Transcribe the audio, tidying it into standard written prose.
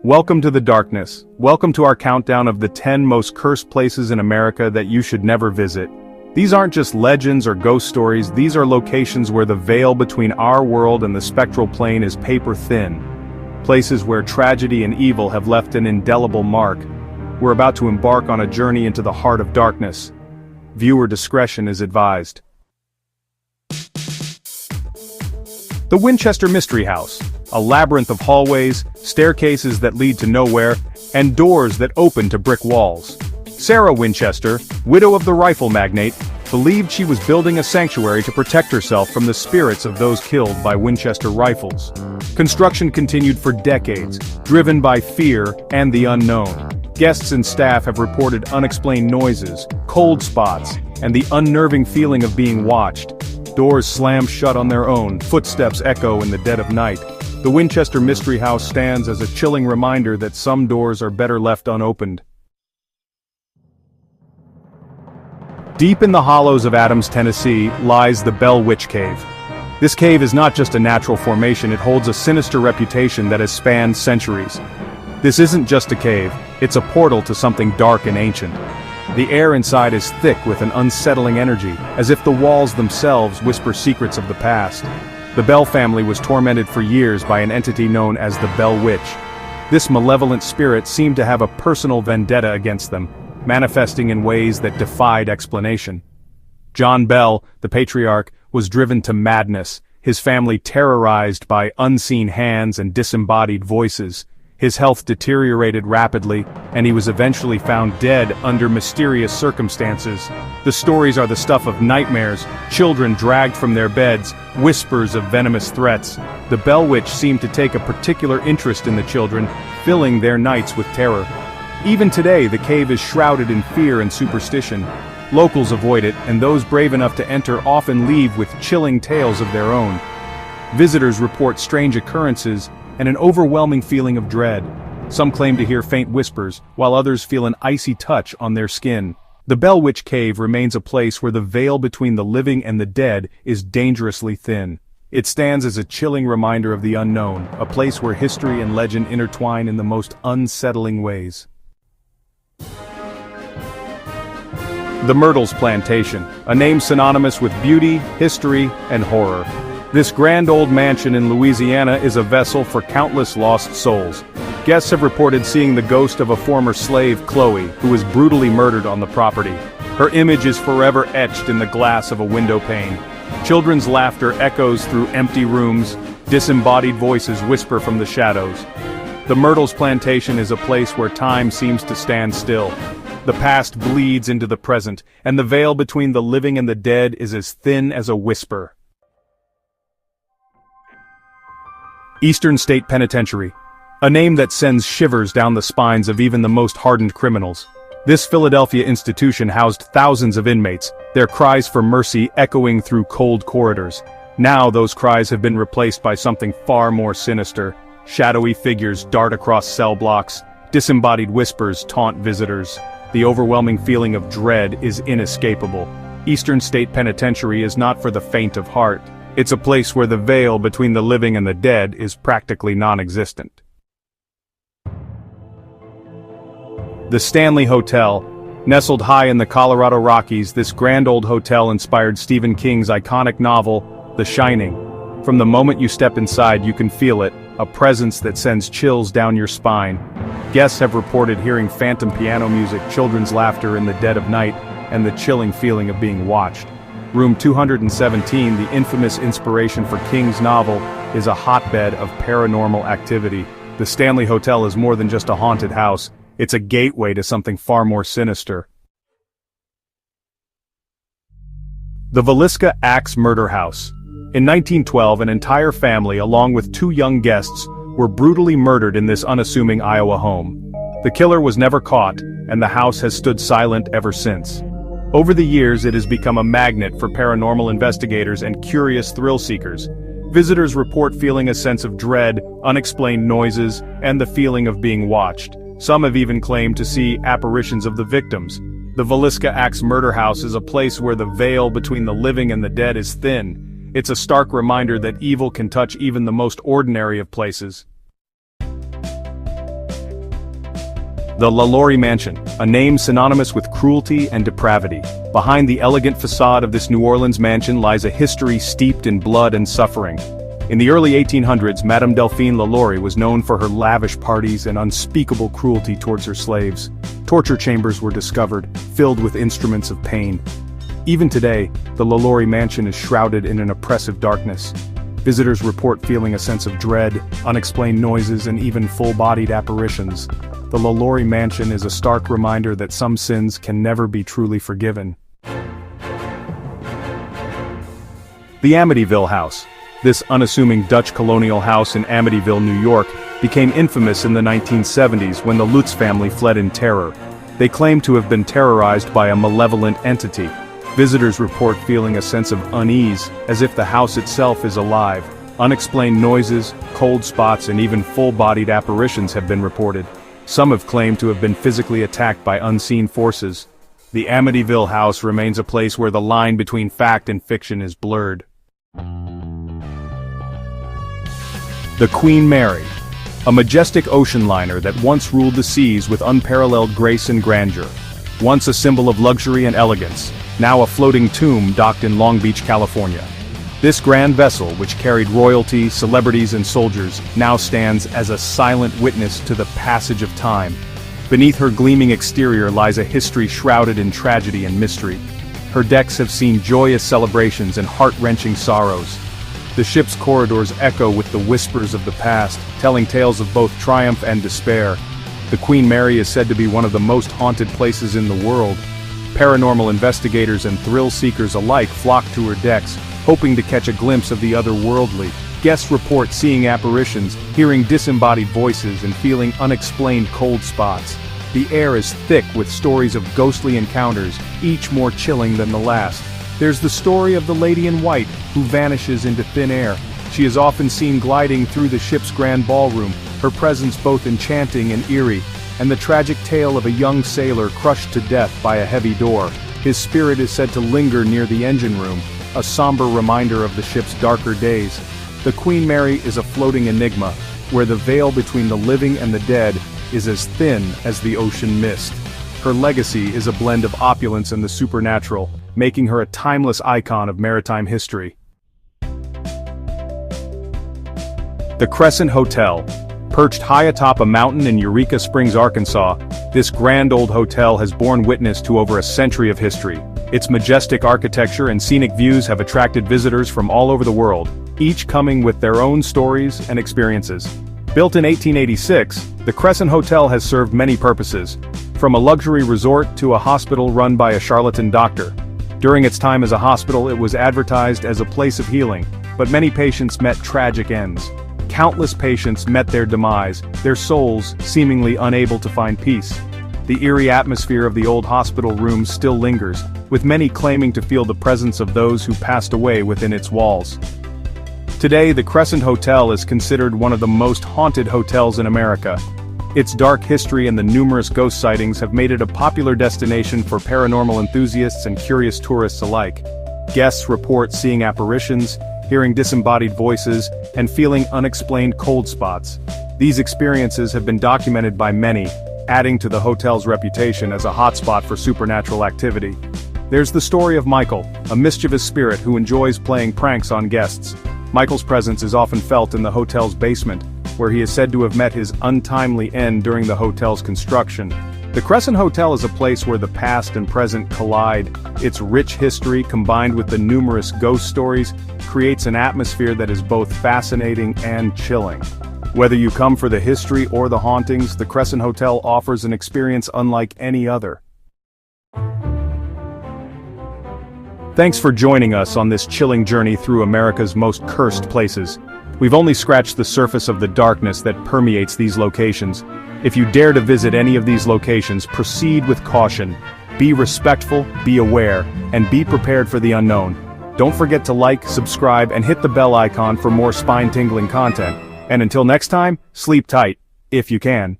Welcome to the darkness. Welcome to our countdown of the 10 most cursed places in America that you should never visit. These aren't just legends or ghost stories, these are locations where the veil between our world and the spectral plane is paper thin. Places where tragedy and evil have left an indelible mark. We're about to embark on a journey into the heart of darkness. Viewer discretion is advised. The Winchester Mystery House, a labyrinth of hallways, staircases that lead to nowhere, and doors that open to brick walls. Sarah Winchester, widow of the rifle magnate, believed she was building a sanctuary to protect herself from the spirits of those killed by Winchester rifles. Construction continued for decades, driven by fear and the unknown. Guests and staff have reported unexplained noises, cold spots, and the unnerving feeling of being watched. Doors slam shut on their own, footsteps echo in the dead of night. The Winchester Mystery House stands as a chilling reminder that some doors are better left unopened. Deep in the hollows of Adams, Tennessee, lies the Bell Witch Cave. This cave is not just a natural formation, it holds a sinister reputation that has spanned centuries. This isn't just a cave, it's a portal to something dark and ancient. The air inside is thick with an unsettling energy, as if the walls themselves whisper secrets of the past. The Bell family was tormented for years by an entity known as the Bell Witch. This malevolent spirit seemed to have a personal vendetta against them, manifesting in ways that defied explanation. John Bell, the patriarch, was driven to madness, his family terrorized by unseen hands and disembodied voices. His health deteriorated rapidly, and he was eventually found dead under mysterious circumstances. The stories are the stuff of nightmares, children dragged from their beds, whispers of venomous threats. The Bell Witch seemed to take a particular interest in the children, filling their nights with terror. Even today, the cave is shrouded in fear and superstition. Locals avoid it, and those brave enough to enter often leave with chilling tales of their own. Visitors report strange occurrences and an overwhelming feeling of dread. Some claim to hear faint whispers, while others feel an icy touch on their skin. The Bell Witch Cave remains a place where the veil between the living and the dead is dangerously thin. It stands as a chilling reminder of the unknown, a place where history and legend intertwine in the most unsettling ways. The Myrtles Plantation, a name synonymous with beauty, history, and horror. This grand old mansion in Louisiana is a vessel for countless lost souls. Guests have reported seeing the ghost of a former slave, Chloe, who was brutally murdered on the property. Her image is forever etched in the glass of a window pane. Children's laughter echoes through empty rooms, disembodied voices whisper from the shadows. The Myrtles Plantation is a place where time seems to stand still. The past bleeds into the present, and the veil between the living and the dead is as thin as a whisper. Eastern State Penitentiary, a name that sends shivers down the spines of even the most hardened criminals. This Philadelphia institution housed thousands of inmates, their cries for mercy echoing through cold corridors. Now those cries have been replaced by something far more sinister. Shadowy figures dart across cell blocks, disembodied whispers taunt visitors. The overwhelming feeling of dread is inescapable. Eastern State Penitentiary is not for the faint of heart. It's a place where the veil between the living and the dead is practically non-existent. The Stanley Hotel. Nestled high in the Colorado Rockies, this grand old hotel inspired Stephen King's iconic novel, The Shining. From the moment you step inside, you can feel it, a presence that sends chills down your spine. Guests have reported hearing phantom piano music, children's laughter in the dead of night, and the chilling feeling of being watched. Room 217, the infamous inspiration for King's novel, is a hotbed of paranormal activity. The Stanley Hotel is more than just a haunted house, it's a gateway to something far more sinister. The Villisca Axe Murder House. In 1912, an entire family, along with 2 young guests, were brutally murdered in this unassuming Iowa home. The killer was never caught, and the house has stood silent ever since. Over the years, it has become a magnet for paranormal investigators and curious thrill seekers. Visitors report feeling a sense of dread, unexplained noises, and the feeling of being watched. Some have even claimed to see apparitions of the victims. The Villisca Axe Murder House is a place where the veil between the living and the dead is thin. It's a stark reminder that evil can touch even the most ordinary of places. The LaLaurie Mansion, a name synonymous with cruelty and depravity. Behind the elegant facade of this New Orleans mansion lies a history steeped in blood and suffering. In the early 1800s, Madame Delphine LaLaurie was known for her lavish parties and unspeakable cruelty towards her slaves. Torture chambers were discovered, filled with instruments of pain. Even today, the LaLaurie Mansion is shrouded in an oppressive darkness. Visitors report feeling a sense of dread, unexplained noises, and even full-bodied apparitions. The LaLaurie Mansion is a stark reminder that some sins can never be truly forgiven. The Amityville House. This unassuming Dutch colonial house in Amityville, New York, became infamous in the 1970s when the Lutz family fled in terror. They claim to have been terrorized by a malevolent entity. Visitors report feeling a sense of unease, as if the house itself is alive. Unexplained noises, cold spots, and even full-bodied apparitions have been reported. Some have claimed to have been physically attacked by unseen forces. The Amityville House remains a place where the line between fact and fiction is blurred. The Queen Mary. A majestic ocean liner that once ruled the seas with unparalleled grace and grandeur. Once a symbol of luxury and elegance, now a floating tomb docked in Long Beach, California. This grand vessel, which carried royalty, celebrities and soldiers, now stands as a silent witness to the passage of time. Beneath her gleaming exterior lies a history shrouded in tragedy and mystery. Her decks have seen joyous celebrations and heart-wrenching sorrows. The ship's corridors echo with the whispers of the past, telling tales of both triumph and despair. The Queen Mary is said to be one of the most haunted places in the world. Paranormal investigators and thrill-seekers alike flock to her decks, hoping to catch a glimpse of the otherworldly. Guests report seeing apparitions, hearing disembodied voices, and feeling unexplained cold spots. The air is thick with stories of ghostly encounters, each more chilling than the last. There's the story of the Lady in White, who vanishes into thin air. She is often seen gliding through the ship's grand ballroom, her presence both enchanting and eerie, and the tragic tale of a young sailor crushed to death by a heavy door. His spirit is said to linger near the engine room, a somber reminder of the ship's darker days. The Queen Mary is a floating enigma, where the veil between the living and the dead is as thin as the ocean mist. Her legacy is a blend of opulence and the supernatural, making her a timeless icon of maritime history. The Crescent Hotel. Perched high atop a mountain in Eureka Springs, Arkansas, this grand old hotel has borne witness to over a century of history. Its majestic architecture and scenic views have attracted visitors from all over the world, each coming with their own stories and experiences. Built in 1886, the Crescent Hotel has served many purposes, from a luxury resort to a hospital run by a charlatan doctor. During its time as a hospital, it was advertised as a place of healing, but many patients met tragic ends. Countless patients met their demise, their souls seemingly unable to find peace. The eerie atmosphere of the old hospital rooms still lingers, with many claiming to feel the presence of those who passed away within its walls. Today, the Crescent Hotel is considered one of the most haunted hotels in America. Its dark history and the numerous ghost sightings have made it a popular destination for paranormal enthusiasts and curious tourists alike. Guests report seeing apparitions, hearing disembodied voices, and feeling unexplained cold spots. These experiences have been documented by many, adding to the hotel's reputation as a hotspot for supernatural activity. There's the story of Michael, a mischievous spirit who enjoys playing pranks on guests. Michael's presence is often felt in the hotel's basement, where he is said to have met his untimely end during the hotel's construction. The Crescent Hotel is a place where the past and present collide. Its rich history, combined with the numerous ghost stories, creates an atmosphere that is both fascinating and chilling. Whether you come for the history or the hauntings, the Crescent Hotel offers an experience unlike any other. Thanks for joining us on this chilling journey through America's most cursed places. We've only scratched the surface of the darkness that permeates these locations. If you dare to visit any of these locations, proceed with caution. Be respectful, be aware, and be prepared for the unknown. Don't forget to like, subscribe, and hit the bell icon for more spine-tingling content. And until next time, sleep tight, if you can.